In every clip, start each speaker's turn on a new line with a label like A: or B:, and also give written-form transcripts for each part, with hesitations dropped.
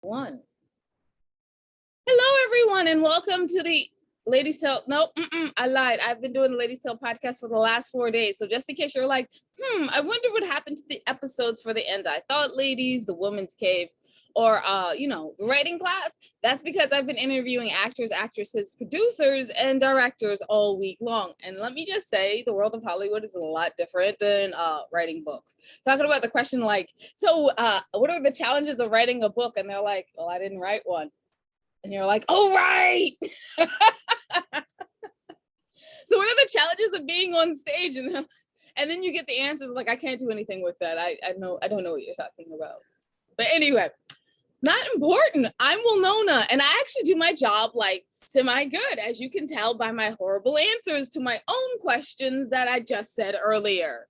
A: One. Hello, everyone, and welcome to the Ladies Tale. No, I lied. I've been doing the Ladies Tale podcast for the last 4 days. So just in case you're like, I wonder what happened to the episodes for the end. I thought ladies, the woman's cave, or the writing class. That's because I've been interviewing actors, actresses, producers, and directors all week long. And let me just say, the world of Hollywood is a lot different than writing books. Talking about the question like, so what are the challenges of writing a book? And they're like, well, I didn't write one. And you're like, oh, right. So what are the challenges of being on stage? And then you get the answers like, I can't do anything with that. I don't know what you're talking about. But anyway, not important. I'm Winona, and I actually do my job like semi-good, as you can tell by my horrible answers to my own questions that I just said earlier.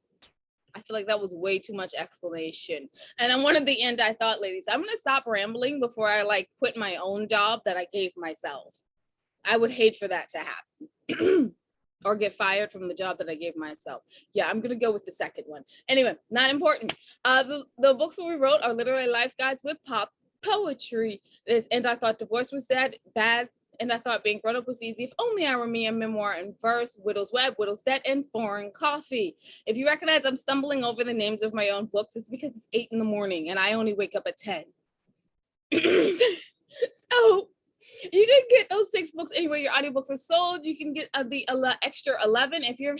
A: I feel like that was way too much explanation. And I wanted the end I thought, ladies, I'm going to stop rambling before I like quit my own job that I gave myself. I would hate for that to happen. Or get fired from the job that I gave myself. Yeah, I'm going to go with the second one. Anyway, not important. The books that we wrote are literary life guides with pop poetry. And I thought divorce was bad. And I thought being grown up was easy. If only I were me, a memoir in verse, Widow's Web, Widow's Debt, and Foreign Coffee. If you recognize I'm stumbling over the names of my own books, it's because it's 8 a.m. and I only wake up at 10. So you can get those 6 books anywhere your audiobooks are sold. You can get the extra 11. If you're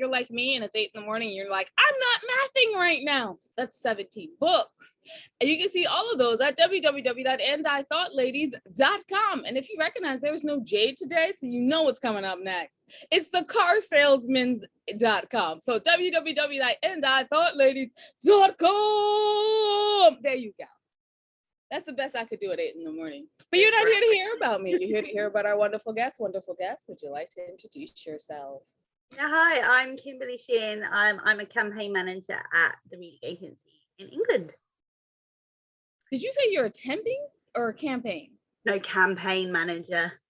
A: like me and it's 8 a.m, you're like, I'm not mathing right now. That's 17 books. And you can see all of those at www.andithoughtLadies.com. And if you recognize there was no J today, so you know what's coming up next. It's the carsalesmans.com. So www.andithoughtLadies.com. There you go. That's the best I could do at 8 a.m. But you're not here to hear about me. You're here to hear about our wonderful guest. Wonderful guest. Would you like to introduce yourself?
B: Hi, I'm Kimberly Sheenan. I'm a campaign manager at the reading agency in England.
A: Did you say you're attending or a campaign?
B: No, campaign manager.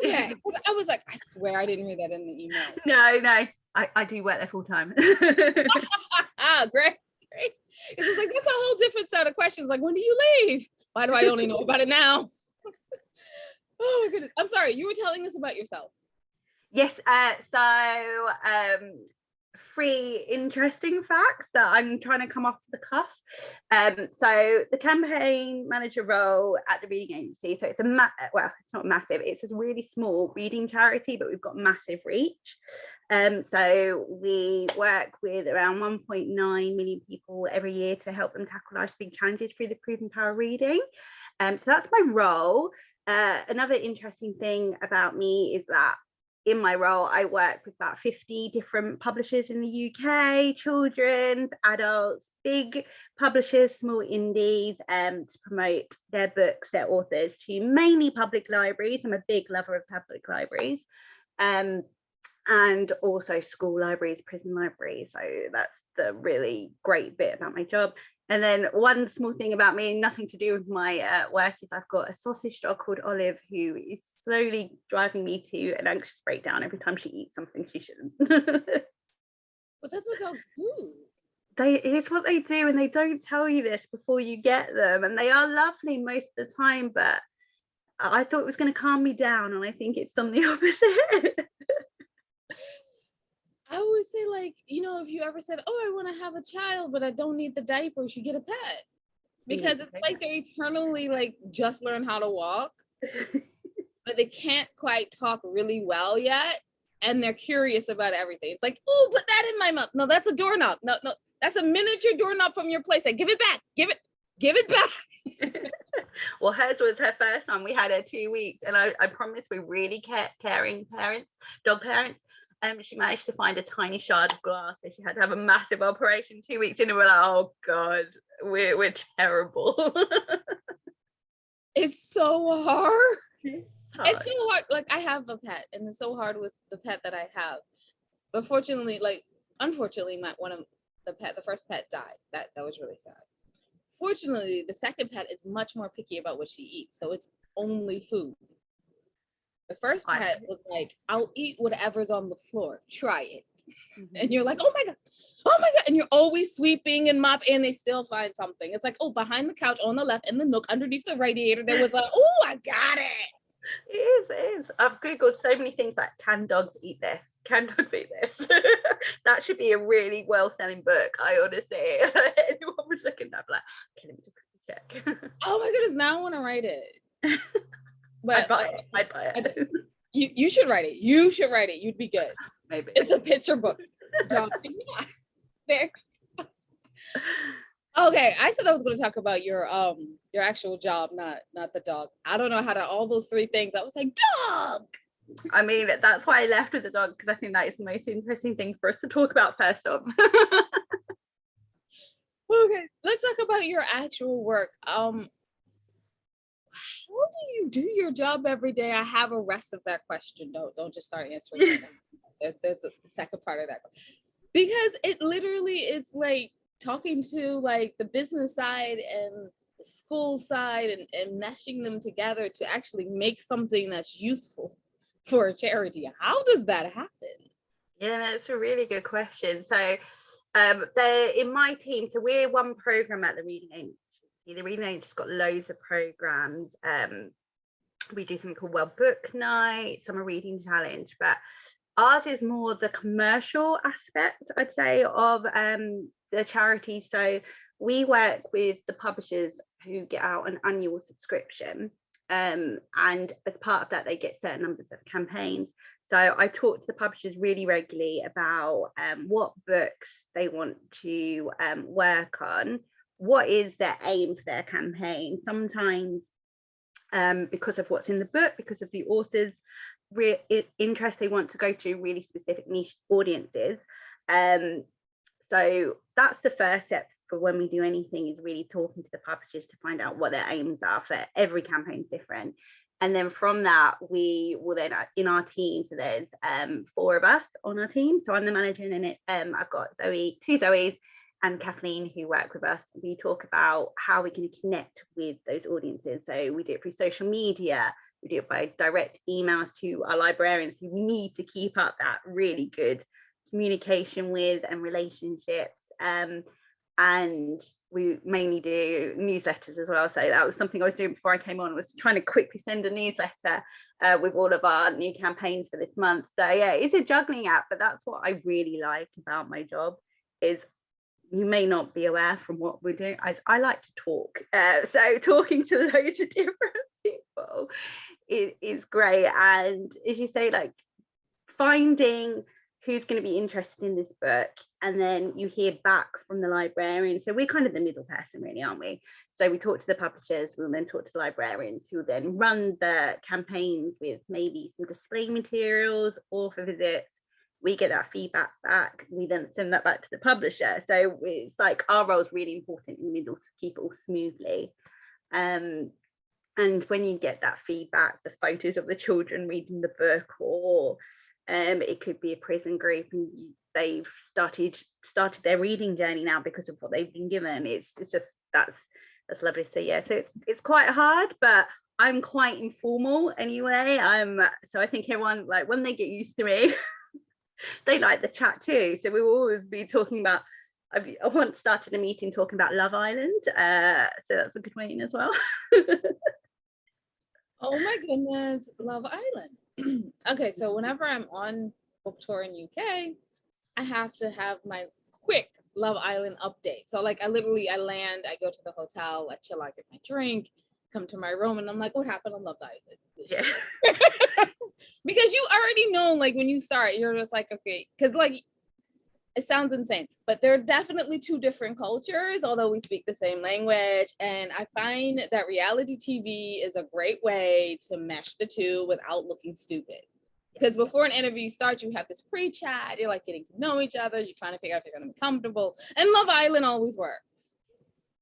A: Okay. I was like, I swear I didn't read that in the email.
B: No. I do work there full time.
A: Great. It's like, that's a whole different set of questions. Like, when do you leave? Why do I only know about it now? Oh my goodness. I'm sorry. You were telling us about yourself.
B: Yes. So 3 interesting facts that I'm trying to come off the cuff. So the campaign manager role at the reading agency. So it's it's not massive. It's a really small reading charity, but we've got massive reach. So we work with around 1.9 million people every year to help them tackle life's big challenges through the proven power of reading. So that's my role. Another interesting thing about me is that in my role, I work with about 50 different publishers in the UK, children's, adults, big publishers, small indies, to promote their books, their authors to mainly public libraries. I'm a big lover of public libraries. And also school libraries, prison libraries. So that's the really great bit about my job. And then one small thing about me, nothing to do with my work, is I've got a sausage dog called Olive who is slowly driving me to an anxious breakdown every time she eats something she shouldn't.
A: But that's what dogs do.
B: It's what they do, and they don't tell you this before you get them. And they are lovely most of the time, but I thought it was going to calm me down, and I think it's done the opposite.
A: I would say, like, if you ever said, oh, I want to have a child, but I don't need the diapers, you get a pet. Because it's like they eternally, like, just learn how to walk, but they can't quite talk really well yet. And they're curious about everything. It's like, oh, put that in my mouth. No, that's a doorknob. No, that's a miniature doorknob from your place. Like, give it back. Give it back.
B: Well, hers was her first time. We had her 2 weeks, and I promise we're really caring parents, dog parents. She managed to find a tiny shard of glass, so she had to have a massive operation 2 weeks in, and we're like, oh god, we're terrible.
A: It's so hard. It's so hard. Like, I have a pet, and it's so hard with the pet that I have. But unfortunately, the first pet died. That was really sad. Fortunately, the second pet is much more picky about what she eats, so it's only food. The first pet was like, I'll eat whatever's on the floor. Try it. And you're like, oh my God. And you're always sweeping and mopping, and they still find something. It's like, oh, behind the couch on the left in the nook underneath the radiator, there was oh, I got it.
B: It is. I've Googled so many things like, can dogs eat this? Can dogs eat this? That should be a really well-selling book. I honestly, anyone was looking at that, like, okay, let me just check.
A: Oh my goodness, now I want to write it. But
B: I'd buy it.
A: You should write it. You should write it. You'd be good.
B: Maybe.
A: It's a picture book. There. Okay, I said I was going to talk about your actual job, not the dog. I don't know how to all those three things. I was like, dog.
B: I mean, that's why I left with the dog, because I think that is the most interesting thing for us to talk about first off.
A: Okay, let's talk about your actual work. How do you do your job every day? I have a rest of that question. Don't just start answering that. There's the second part of that, because it literally is like talking to like the business side and the school side and meshing them together to actually make something that's useful for a charity. How does that happen?
B: Yeah, that's a really good question. So they're in my team. So we're one program at the Reading Agency. The Reading Agency's got loads of programs. We do something called World Book Night, Summer Reading Challenge, but ours is more the commercial aspect, I'd say, of the charity. So we work with the publishers who get out an annual subscription, and as part of that they get certain numbers of campaigns. So I talk to the publishers really regularly about what books they want to work on, what is their aim for their campaign. Sometimes because of what's in the book, because of the author's interest, they want to go to really specific niche audiences. So that's the first step for when we do anything, is really talking to the publishers to find out what their aims are. For every campaign is different. And then from that, we will then, in our team, so there's 4 of us on our team. So I'm the manager, and then I've got two Zoes and Kathleen who work with us. We talk about how we can connect with those audiences. So we do it through social media, we do it by direct emails to our librarians who we need to keep up that really good communication with and relationships. And we mainly do newsletters as well. So that was something I was doing before I came on, was trying to quickly send a newsletter with all of our new campaigns for this month. So yeah, it's a juggling act, but that's what I really like about my job. Is you may not be aware from what we're doing, I like to talk. So talking to loads of different people is great. And as you say, like finding who's going to be interested in this book, and then you hear back from the librarian. So we're kind of the middle person, really, aren't we? So we talk to the publishers, we'll then talk to the librarians, who will then run the campaigns with maybe some display materials, author visits. We get that feedback back, we then send that back to the publisher. So it's like our role is really important in the middle to keep it all smoothly. And when you get that feedback, the photos of the children reading the book, or it could be a prison group and they've started their reading journey now because of what they've been given. It's just that's lovely. So yeah, so it's quite hard, but I'm quite informal anyway. So I think everyone, like, when they get used to me, they like the chat too. So we will always be talking about, I once started a meeting talking about Love Island, so that's a good way in as well.
A: Oh my goodness, Love Island. Okay, so whenever I'm on book tour in UK, I have to have my quick Love Island update. So like I land, I go to the hotel, I chill, I get my drink, come to my room, and I'm like, what happened on Love Island?
B: Yeah.
A: Because you already know, like when you start, you're just like, okay, because like it sounds insane, but there are definitely 2 different cultures, although we speak the same language. And I find that reality TV is a great way to mesh the 2 without looking stupid. Because before an interview starts, you have this pre-chat, you're like getting to know each other, you're trying to figure out if you're going to be comfortable. And Love Island always works.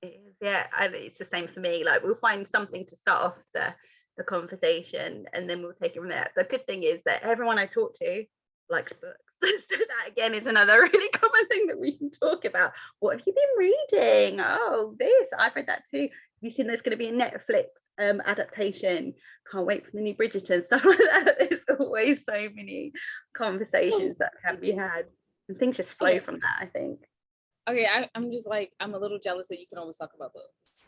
B: It is, yeah, and it's the same for me. Like we'll find something to start off the conversation, and then we'll take it from there. The good thing is that everyone I talk to likes books. So that again is another really common thing that we can talk about. What have you been reading? Oh, this, I've read that too. Have you seen there's going to be a Netflix adaptation? Can't wait for the new Bridgerton, stuff like that. There's always so many conversations that can be had. and things just flow from that, I think.
A: Okay, I'm just like, I'm a little jealous that you can always talk about books.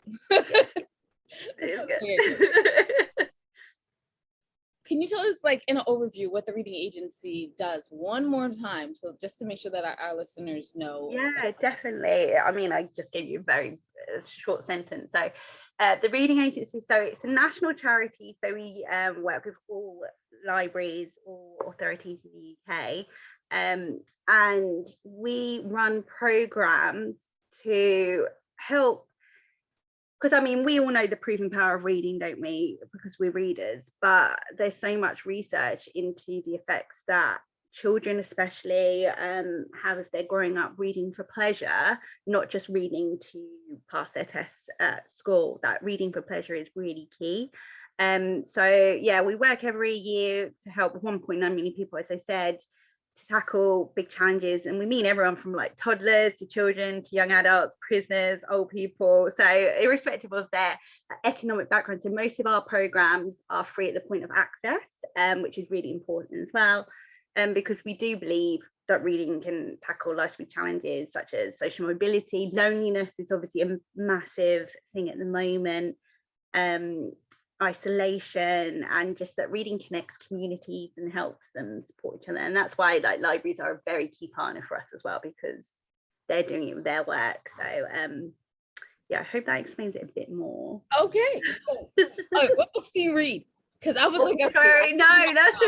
A: Can you tell us, like, in an overview, what the reading agency does one more time, so just to make sure that our listeners know?
B: Yeah, definitely. I mean, I just gave you a very short sentence. So the reading agency, so it's a national charity, so we work with all libraries, all authorities in the UK, and we run programs to help, because I mean, we all know the proven power of reading, don't we? Because we're readers, but there's so much research into the effects that children especially have if they're growing up reading for pleasure, not just reading to pass their tests at school. That reading for pleasure is really key. So yeah, we work every year to help 1.9 million people, as I said, to tackle big challenges, and we mean everyone from like toddlers to children to young adults, prisoners, old people, so irrespective of their economic background. So most of our programs are free at the point of access, which is really important as well, because we do believe that reading can tackle life's big challenges such as social mobility. Loneliness is obviously a massive thing at the moment, isolation, and just that reading connects communities and helps them support each other. And that's why like libraries are a very key partner for us as well, because they're doing it with their work. So yeah, I hope that explains it a bit more.
A: Okay. What books do you read? Because I was like,
B: sorry, no, that's a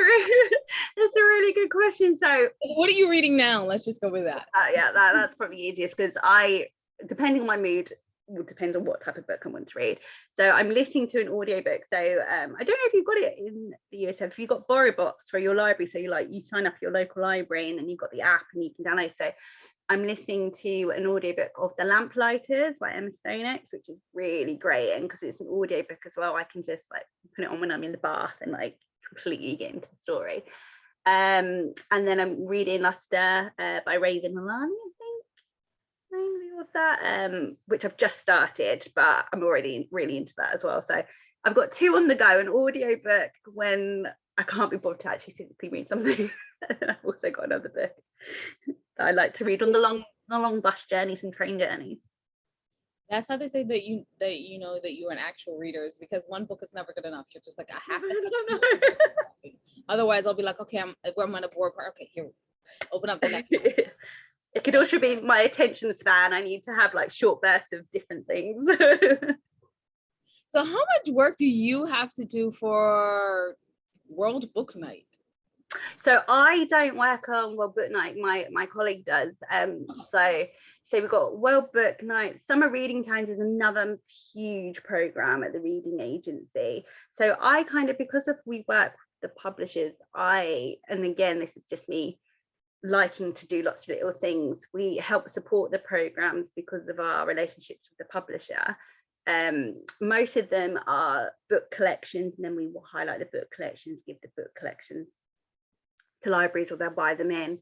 B: really good question. So
A: what are you reading now? Let's just go with that.
B: Yeah, that's probably easiest, because I, depending on my mood, will depend on what type of book I want to read. So I'm listening to an audiobook. So I don't know if you've got it in the US, if you've got BorrowBox for your library. So you sign up your local library and then you've got the app and you can download. So I'm listening to an audiobook of The Lamplighters by Emma Stonex, which is really great. And because it's an audiobook as well, I can just like put it on when I'm in the bath and like completely get into the story. And then I'm reading Luster by Raven Alani, I think. Of that, which I've just started, but I'm already really into that as well. So I've got two on the go: an audiobook when I can't be bothered to actually physically read something. And I've also got another book that I like to read on the long bus journeys and train journeys.
A: That's how they say that you know that you're an actual reader, is because one book is never good enough. You're just like, I have to have otherwise I'll be like, okay, I'm on a board part. Okay, here, open up the next one.
B: It could also be my attention span. I need to have like short bursts of different things.
A: So how much work do you have to do for World Book Night?
B: So I don't work on World Book Night. My colleague does. So we've got World Book Night. Summer Reading Challenge is another huge program at the reading agency. So I kind of, because of we work with the publishers, and again, this is just me liking to do lots of little things. We help support the programs because of our relationships with the publisher. Most of them are book collections, and then we will highlight the book collections, give the book collections to libraries, or they'll buy them in.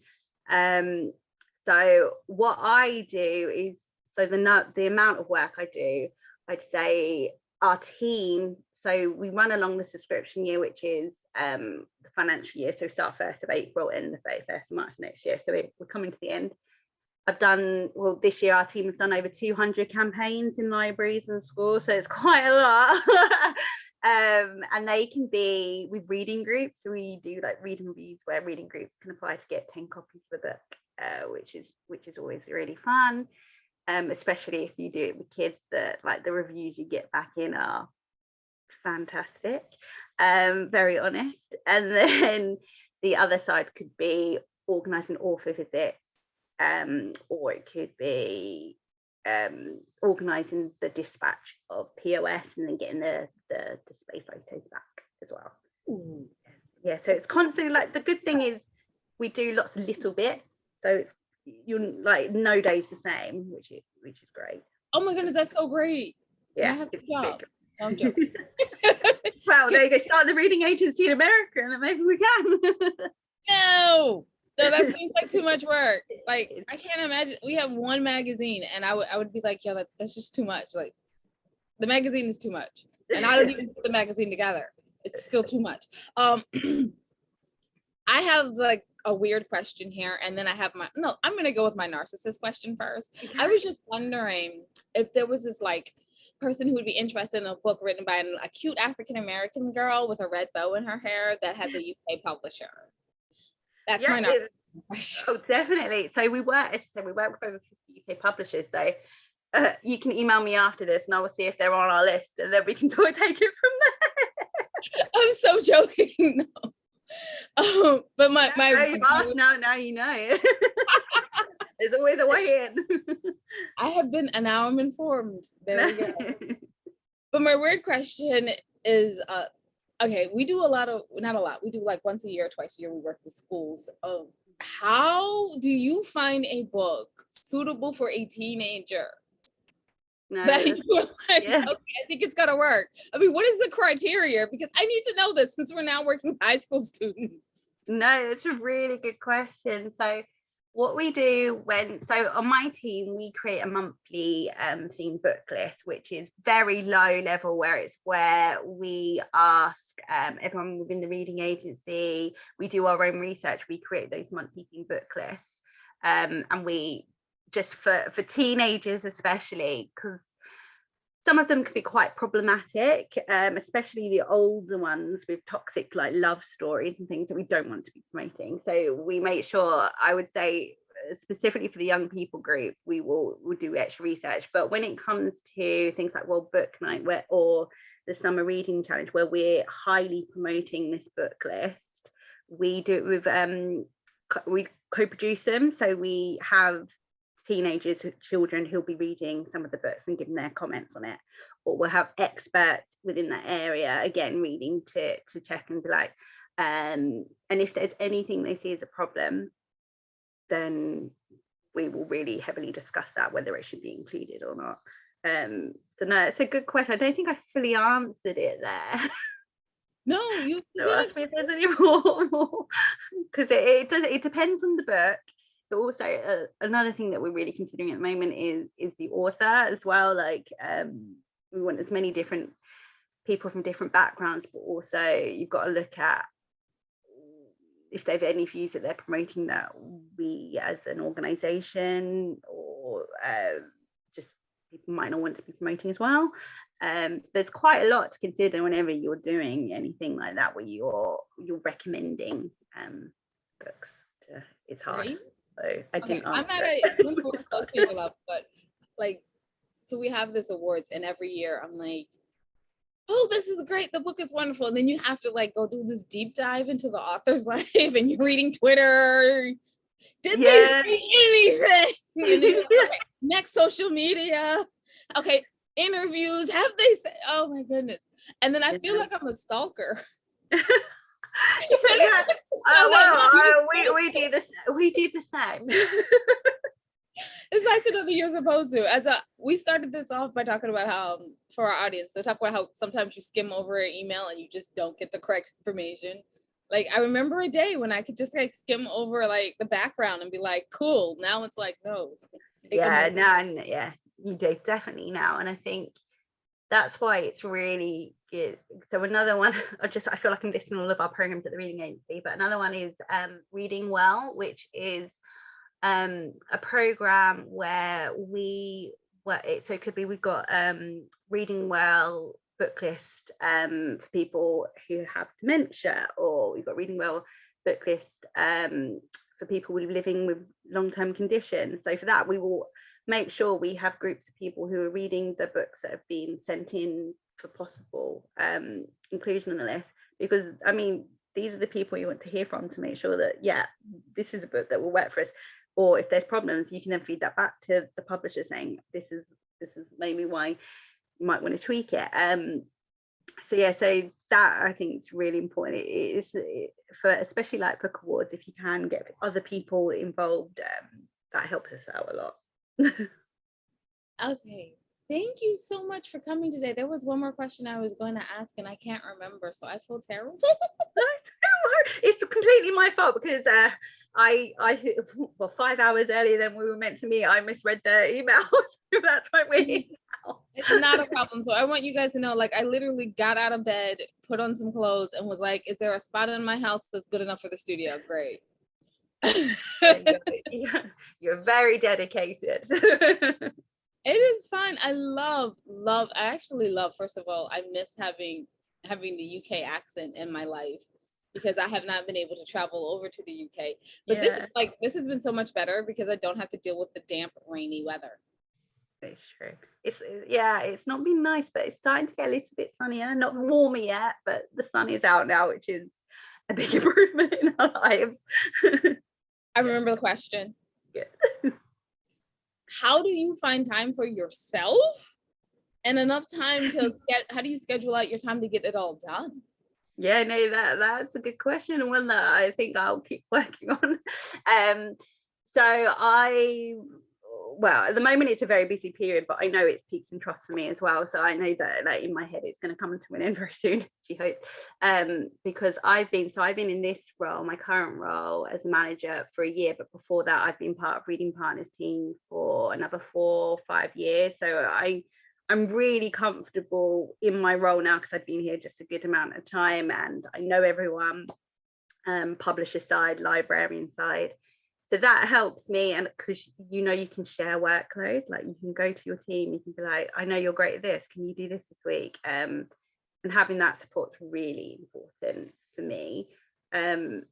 B: So what I do is, so the amount of work I do, I'd say our team, so we run along the subscription year, which is the financial year. So start 1st of April and the 31st of March next year. So we're coming to the end. This year our team has done over 200 campaigns in libraries and schools. So it's quite a lot. And they can be with reading groups. So we do like reading reviews where reading groups can apply to get 10 copies of a book, which is always really fun. Especially if you do it with kids, that like the reviews you get back in are fantastic, very honest. And then the other side could be organising author visits, or it could be organising the dispatch of POS and then getting the display photos back as well. Ooh. Yeah, so it's constantly like, the good thing is we do lots of little bits, so it's, you're like, no day's the same, which is great.
A: Oh my goodness, that's so great.
B: Yeah,
A: it's job. I'm joking.
B: Well, there you go. Start the reading agency in America, and then maybe we can.
A: No, that seems like too much work. Like, I can't imagine. We have one magazine, and I would be like, yeah, that's just too much. Like, the magazine is too much, and I don't even put the magazine together. It's still too much. I have like a weird question here, and then I'm gonna go with my narcissist question first.
B: Okay.
A: I was just wondering if there was this like person who would be interested in a book written by a cute African-American girl with a red bow in her hair that has a UK publisher. That's my narcissist question.
B: Oh, definitely. So we work with over 50 UK publishers. So you can email me after this and I will see if they're on our list, and then we can take it from there.
A: I'm so joking. No. But my
B: you've asked now you know. There's always a way in.
A: I have been, and now I'm informed. There we go. But my weird question is, okay, we do not a lot. We do like once a year, twice a year. We work with schools. How do you find a book suitable for a teenager?
B: No,
A: that you were like, okay, I think it's gonna work. I mean, what is the criteria? Because I need to know this since we're now working with high school students.
B: No, it's a really good question. So what we do on my team, we create a monthly themed book list, which is very low level, where we ask everyone within the reading agency, we do our own research, we create those monthly themed book lists, and we just for teenagers especially, because some of them can be quite problematic, especially the older ones with toxic like love stories and things that we don't want to be promoting. So we make sure, I would say specifically for the young people group, we'll do extra research. But when it comes to things like World Book Night or the Summer Reading Challenge, where we're highly promoting this book list, we do it with we co-produce them. So we have teenagers, children who'll be reading some of the books and giving their comments on it, or we'll have experts within that area again reading to check and be like, and if there's anything they see as a problem, then we will really heavily discuss that, whether it should be included or not. So no, it's a good question. I don't think I fully answered it there.
A: No, you
B: ask me if there's any more, because it depends on the book. But also another thing that we're really considering at the moment is the author as well. Like we want as many different people from different backgrounds, but also you've got to look at if they've any views that they're promoting that we as an organization or just people might not want to be promoting as well. There's quite a lot to consider whenever you're doing anything like that, where you're recommending books. It's hard.
A: Right?
B: So I
A: Okay,
B: didn't
A: I'm not close to your love, but like, so we have this awards, and every year I'm like, oh, this is great, the book is wonderful, and then you have to like go do this deep dive into the author's life, and you're reading Twitter. Did they say anything? And then like, okay, next social media. Okay, interviews. Have they said? Oh my goodness! And then I feel like I'm a stalker.
B: We do this. We do the same.
A: It's nice to know that you're supposed to. We started this off by talking about how, for our audience, so talk about how sometimes you skim over an email and you just don't get the correct information. Like I remember a day when I could just like skim over like the background and be like, cool. Now it's like, no.
B: Yeah, you do definitely now, and I think that's why it's really good. So another one, I feel like I'm listing all of our programs at the reading agency, but another one is Reading Well, which is a program where so it could be, we've got Reading Well book list for people who have dementia, or we've got Reading Well book list for people living with long-term conditions. So for that, we will make sure we have groups of people who are reading the books that have been sent in for possible inclusion on the list, because I mean, these are the people you want to hear from to make sure that this is a book that will work for us, or if there's problems you can then feed that back to the publisher saying this is maybe why you might want to tweak it. So that I think is really important. It is for especially like book awards, if you can get other people involved, that helps us out a lot.
A: Okay, thank you so much for coming today. There was one more question I was going to ask and I can't remember, so I feel terrible.
B: It's completely my fault, because I 5 hours earlier than we were meant to meet, I misread the email. So that's why we're here now.
A: It's not a problem. So I want you guys to know, like, I literally got out of bed, put on some clothes, and was like, is there a spot in my house that's good enough for the studio? Great.
B: You're very dedicated.
A: It is fun. I actually love, first of all, I miss having the UK accent in my life because I have not been able to travel over to the UK. But this has been so much better because I don't have to deal with the damp, rainy weather.
B: It's true. It's not been nice, but it's starting to get a little bit sunnier. Not warmer yet, but the sun is out now, which is a big improvement in our lives.
A: I remember the question.
B: Yeah.
A: How do you find time for yourself and enough time to how do you schedule out your time to get it all done?
B: Yeah, no, that's a good question, and one that I think I'll keep working on. Well, at the moment it's a very busy period, but I know it's peaks and troughs for me as well. So I know that, like, in my head it's going to come to an end very soon, she hopes. Because I've been in this role, my current role, as a manager for a year, but before that I've been part of Reading Partners team for another 4 or 5 years. So I'm really comfortable in my role now because I've been here just a good amount of time and I know everyone, publisher side, librarian side. So that helps me, and because you can share workload, like you can go to your team, you can be like, I know you're great at this, can you do this week? And having that support's really important for me. And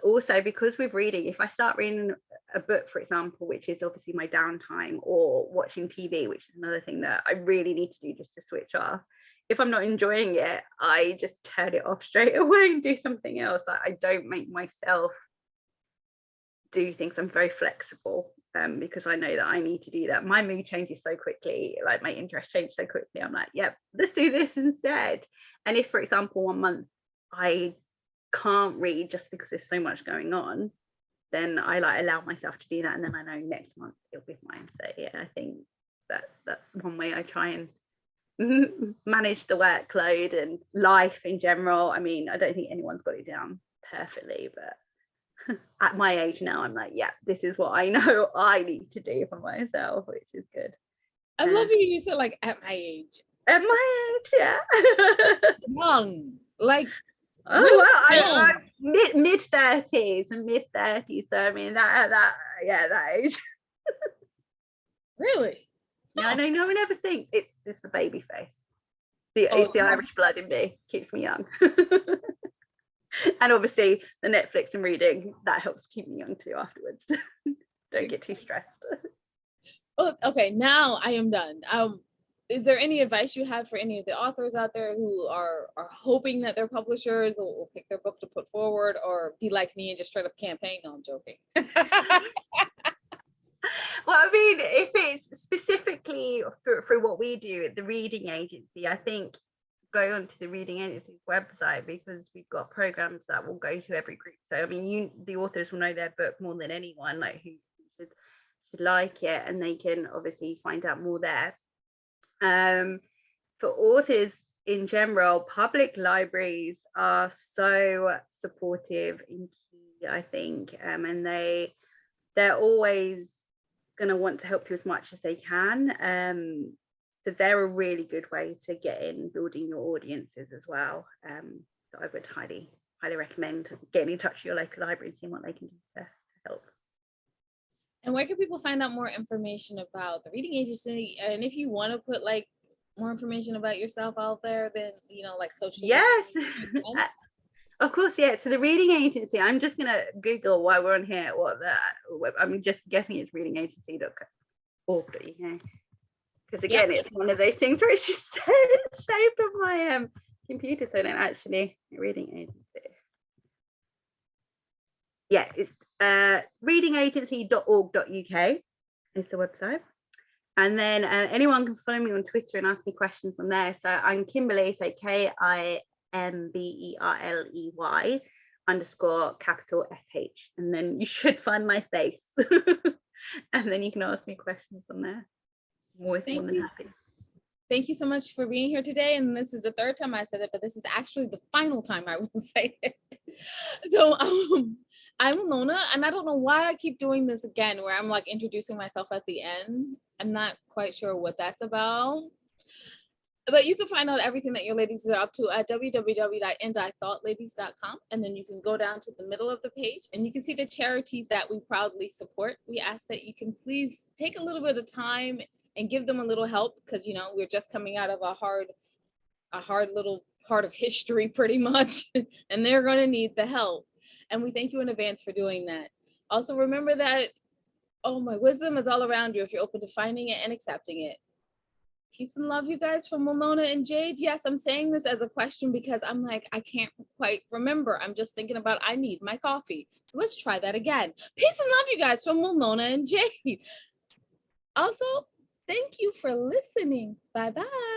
B: also because with reading, if I start reading a book, for example, which is obviously my downtime, or watching TV, which is another thing that I really need to do just to switch off, if I'm not enjoying it, I just turn it off straight away and do something else. I don't make myself do things. I'm very flexible, because I know that I need to do that. My mood changes so quickly, like my interest changes so quickly. I'm like, yep, let's do this instead. And if, for example, 1 month I can't read just because there's so much going on, then I allow myself to do that, and then I know next month it'll be fine. So yeah, I think that's one way I try and manage the workload and life in general. I mean, I don't think anyone's got it down perfectly, but at my age now, I'm like, yeah, this is what I know I need to do for myself, which is good.
A: I love you said, like, at my age.
B: At my age, yeah.
A: Young, like,
B: oh really well, I'm mid 30s and mid 30s. So I mean that age.
A: Really?
B: Yeah, I know no one ever thinks it's the baby face. It's the Irish blood in me, keeps me young. And obviously the Netflix and reading, that helps keep me young too afterwards. Don't get too stressed.
A: Oh, okay, now I am done. Is there any advice you have for any of the authors out there who are hoping that their publishers will pick their book to put forward, or be like me and just straight up campaign? No, I'm joking.
B: Well, I mean, if it's specifically for what we do at the reading agency, I think go onto the reading agency's website, because we've got programs that will go to every group. So I mean, the authors will know their book more than anyone, like who should like it, and they can obviously find out more there. For authors in general, public libraries are so supportive and key, I think, and they're always going to want to help you as much as they can. So they're a really good way to get in, building your audiences as well. So I would highly recommend getting in touch with your local library and seeing what they can do to help.
A: And where can people find out more information about the reading agency? And if you want to put like more information about yourself out there, then like social media.
B: Yes. Of course, yeah. So the reading agency, I'm just gonna Google while we're on here I'm just guessing it's readingagency.org.uk. Because again, It's one of those things where it's just shaped on my computer, so I don't actually reading agency. Yeah, it's readingagency.org.uk is the website. And then anyone can follow me on Twitter and ask me questions on there. So I'm Kimberly, so KIMBERLEY _SH, and then you should find my face. And then you can ask me questions on there. I'm always more than happy.
A: Thank you so much for being here today. And this is the third time I said it, but this is actually the final time I will say it. So I'm Lona, and I don't know why I keep doing this again, where I'm like introducing myself at the end. I'm not quite sure what that's about. But you can find out everything that your ladies are up to at www.andithoughtLadies.com. And then you can go down to the middle of the page and you can see the charities that we proudly support. We ask that you can please take a little bit of time and give them a little help because, you know, we're just coming out of a hard little part of history pretty much, and they're going to need the help. And we thank you in advance for doing that. Also, remember that, oh, my wisdom is all around you if you're open to finding it and accepting it. Peace and love, you guys, from Winona and Jade. Yes, I'm saying this as a question because I'm like, I can't quite remember. I'm just thinking about I need my coffee. So let's try that again. Peace and love, you guys, from Winona and Jade. Also, thank you for listening. Bye-bye.